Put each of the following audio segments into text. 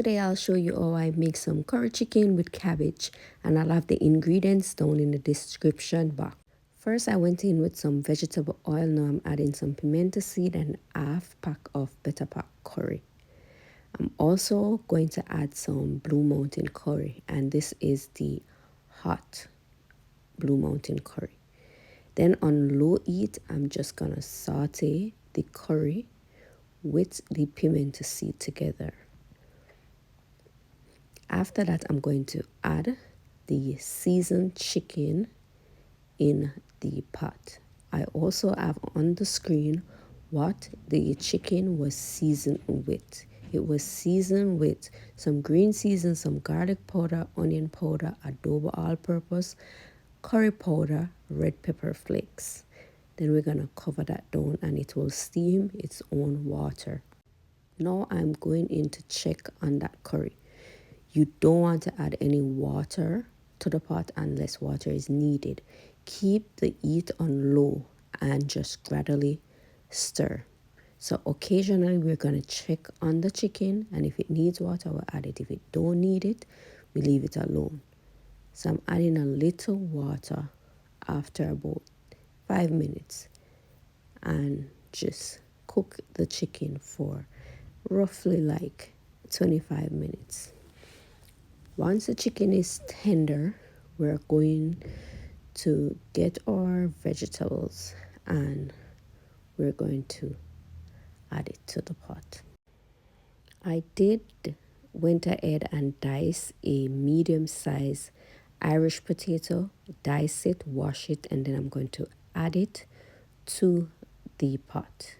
today I'll show you how I make some curry chicken with cabbage, and I'll have the ingredients down in the description box. First, I went in with some vegetable oil. Now I'm adding some pimento seed and half pack of butter pack curry. I'm also going to add some Blue Mountain curry, and this is the hot Blue Mountain curry. Then on low heat, I'm just gonna saute the curry with the pimento seed together. After that, I'm going to add the seasoned chicken in the pot. I also have on the screen what the chicken was seasoned with. It was seasoned with some green season, some garlic powder, onion powder, adobo all-purpose, curry powder, red pepper flakes. Then we're going to cover that down and it will steam its own water. Now I'm going in to check on that curry. You don't want to add any water to the pot unless water is needed. Keep the heat on low and just gradually stir. So occasionally we're going to check on the chicken, and if it needs water, we'll add it. If it don't need it, we leave it alone. So I'm adding a little water after about 5 minutes and just cook the chicken for roughly like 25 minutes. Once the chicken is tender, we're going to get our vegetables and we're going to add it to the pot. I went ahead and diced a medium-sized Irish potato, dice it, wash it, and then I'm going to add it to the pot.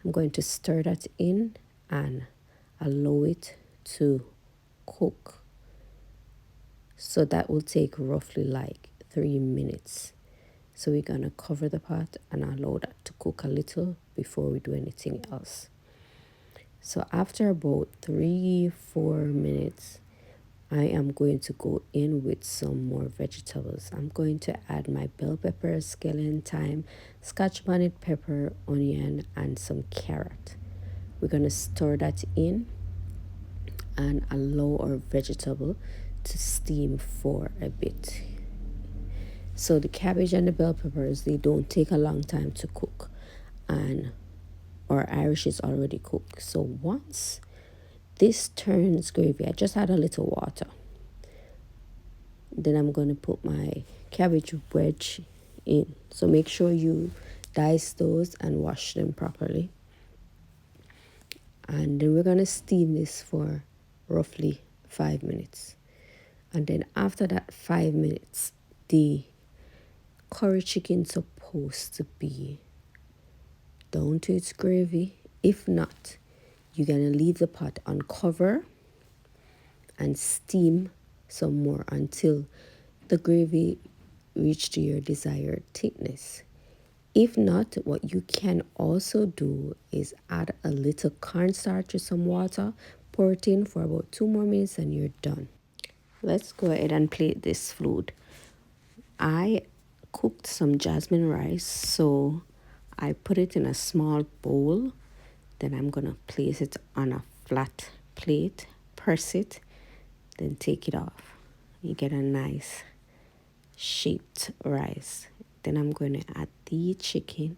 I'm going to stir that in and allow it to cook. So that will take roughly like 3 minutes. So we're going to cover the pot and allow that to cook a little before we do anything else. So after about 3-4 minutes, I am going to go in with some more vegetables. I'm going to add my bell pepper, scallion, thyme, scotch bonnet pepper, onion, and some carrot. We're going to stir that in and allow our vegetable to steam for a bit. So the cabbage and the bell peppers, they don't take a long time to cook, and our Irish is already cooked. So once this turns gravy, I just add a little water. Then I'm going to put my cabbage wedge in. So make sure you dice those and wash them properly. And then we're going to steam this for roughly 5 minutes. And then after that 5 minutes, the curry chicken is supposed to be down to its gravy. If not, you're going to leave the pot on cover and steam some more until the gravy reaches your desired thickness. If not, what you can also do is add a little cornstarch with some water, pour it in for about 2 more minutes and you're done. Let's go ahead and plate this food. I cooked some jasmine rice, so I put it in a small bowl. Then I'm going to place it on a flat plate, press it, then take it off. You get a nice shaped rice. Then I'm going to add the chicken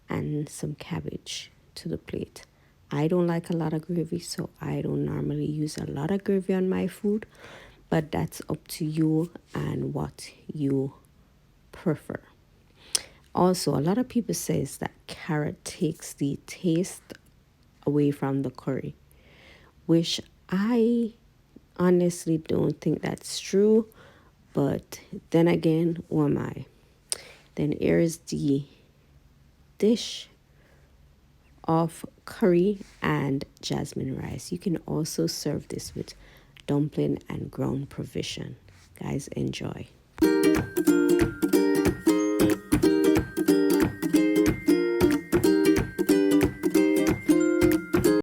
and some cabbage to the plate. I don't like a lot of gravy, so I don't normally use a lot of gravy on my food, but that's up to you and what you prefer. Also, a lot of people says that carrot takes the taste away from the curry, which I honestly don't think that's true, but then again, who am I? Then here is the dish of curry and jasmine rice. You can also serve this with dumpling and ground provision. Guys, enjoy.